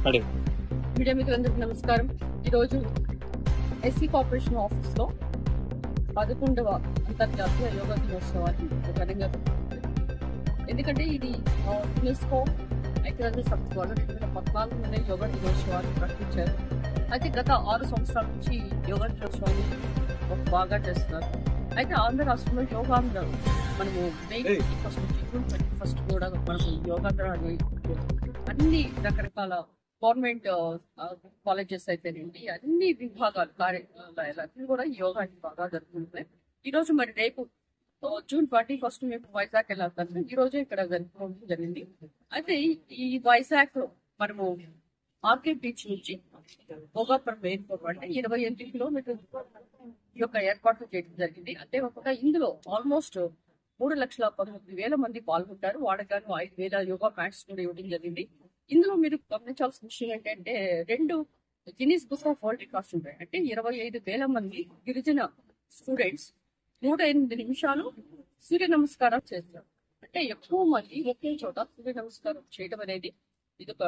Media మిత్రులందరికీ నమస్కారం. ఈరోజు ఎస్సీ కార్పొరేషన్ ఆఫీస్లో 11వ అంతర్జాతీయ యోగా దినోత్సవాన్ని ఘనంగా జరుపుకుంటుంది. ఎందుకంటే ఇది యునెస్కో ఐక్యరాజ్య సమితి వాళ్ళు 2014లోనే యోగా దినోత్సవాన్ని ప్రకటించారు. అయితే గత 6 సంవత్సరాల నుంచి యోగా దినోత్సవాన్ని బాగా చేస్తున్నారు. అయితే ఆంధ్ర రాష్ట్రంలో యోగాంధ్ర మనము మే 21 నుంచి జూన్ 21 కూడా మనము యోగాంధ్ర అన్ని రకరకాల గవర్నమెంట్ కాలేజెస్ అయితేనండి, అన్ని విభాగాలు కార్యాలయాలు కూడా యోగాని బాగా జరుగుతున్నాయి. ఈ రోజు మరి రేపు జూన్ 21 మేము వైజాగ్ వెళ్ళాలి. ఈ రోజు ఇక్కడ జరుపుకోవడం జరిగింది. అయితే ఈ వైజాగ్ లో మనము ఆర్కే బీచ్ నుంచి భోగాపురం ఎయిర్పోర్ట్ అంటే 28 కిలోమీటర్ల ఈ యొక్క ఏర్పాట్లు చేయడం జరిగింది. అంతేకాకుండా ఇందులో ఆల్మోస్ట్ 3,19,000 మంది పాల్గొంటారు. వాడగాను 5,000 యోగా మ్యాట్స్ కూడా ఇవ్వడం జరిగింది. ఇందులో మీరు గమనించాల్సిన విషయం ఏంటంటే 2 Guinness book of world records ఉంటాయి. అంటే 25,000 మంది గిరిజన స్టూడెంట్స్ 108 నిమిషాలు సూర్య నమస్కారం చేస్తారు. అంటే ఎక్కువ మంది ఒకే చోట సూర్య నమస్కారం చేయడం అనేది ఇది ఒక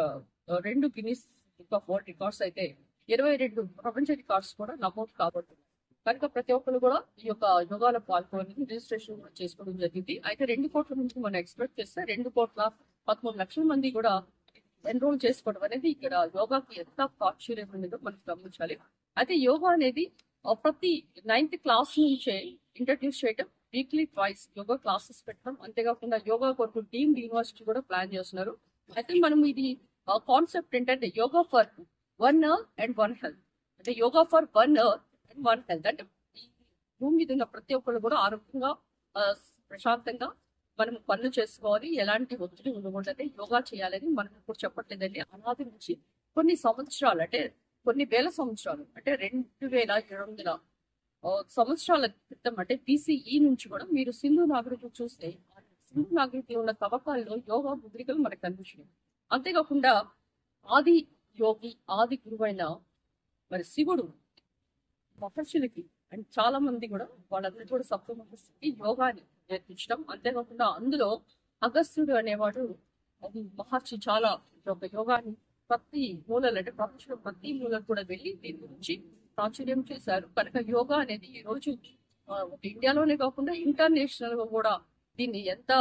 2 Guinness book of world records అయితే 22 ప్రపంచ రికార్డ్స్ కూడా నమోదు కాబడుతుంది. కనుక ప్రతి ఒక్కరు కూడా ఈ యొక్క యోగాలో పాల్గొని రిజిస్ట్రేషన్ చేసుకోవడం జరిగింది. అయితే 2 కోట్ల నుంచి మనం ఎక్స్పెక్ట్ చేస్తే 2,13,00,000 మంది కూడా ఎన్రోల్ చేసుకోవడం అనేది ఇక్కడ యోగాకి ఎంత ప్రాచుర్యం అనేదో మనం గమనించాలి. అయితే యోగా అనేది ప్రతి 9th క్లాస్ నుంచే ఇంట్రడ్యూస్ చేయడం, వీక్లీ ట్వైస్ యోగా క్లాసెస్ పెట్టడం, అంతేకాకుండా యోగా కొరకు డీమ్డ్ యూనివర్సిటీ కూడా ప్లాన్ చేస్తున్నారు. అయితే మనం ఇది కాన్సెప్ట్ ఏంటంటే yoga for 1 earth and 1 health. అంటే yoga for 1 earth and 1 health అంటే భూమి మీద ఉన్న ప్రతి ఒక్కరు కూడా ఆరోగ్యంగా ప్రశాంతంగా మనం పనులు చేసుకోవాలి, ఎలాంటి ఒత్తిడి ఉండకూడదంటే యోగా చేయాలని మనం ఇప్పుడు చెప్పట్లేదండి. అనాది నుంచి కొన్ని సంవత్సరాలు అంటే కొన్ని వేల సంవత్సరాలు అంటే 2,700 సంవత్సరాల క్రితం అంటే BCE నుంచి కూడా మీరు సింధు నాగరికత చూస్తే సింధు నాగరికలో ఉన్న తవ్వకాల్లో యోగా ముద్రికలు మనకు కనిపించినాయి. అంతేకాకుండా ఆది యోగి ఆది గురువైన మరి శివుడు మహర్షులకి అండ్ చాలా మంది కూడా వాళ్ళందరూ కూడా సప్త మహర్షులకి యోగాని నేర్పించడం, అంతేకాకుండా అందులో అగస్త్యుడు అనేవాడు మహర్షి చాలా ఒక యోగాని ప్రతి మూలలు అంటే ప్రపంచంలో ప్రతి మూలకు కూడా వెళ్ళి దీని గురించి ప్రాచుర్యం చేశారు. కనుక యోగా అనేది ఈ రోజు ఇండియాలోనే కాకుండా ఇంటర్నేషనల్ గా కూడా దీన్ని ఎంత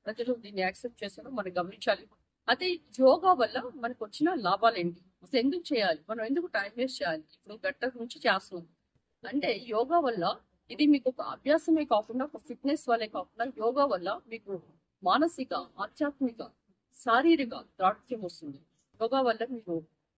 ప్రజలు దీన్ని యాక్సెప్ట్ చేశారో మనం గమనించాలి. అయితే యోగా వల్ల మనకు వచ్చిన లాభాలు ఏంటి, అసలు ఎందుకు చేయాలి, మనం ఎందుకు టైం వేస్ట్ చేయాలి, ఇప్పుడు గంట నుంచి చేస్తున్నాం అంటే యోగా వల్ల ఇది మీకు ఒక అభ్యాసమే కాకుండా ఒక ఫిట్నెస్ వల్లే కాకుండా యోగా వల్ల మీకు మానసిక, ఆధ్యాత్మిక, శారీరక దాఢ్యం వస్తుంది. యోగా వల్ల మీరు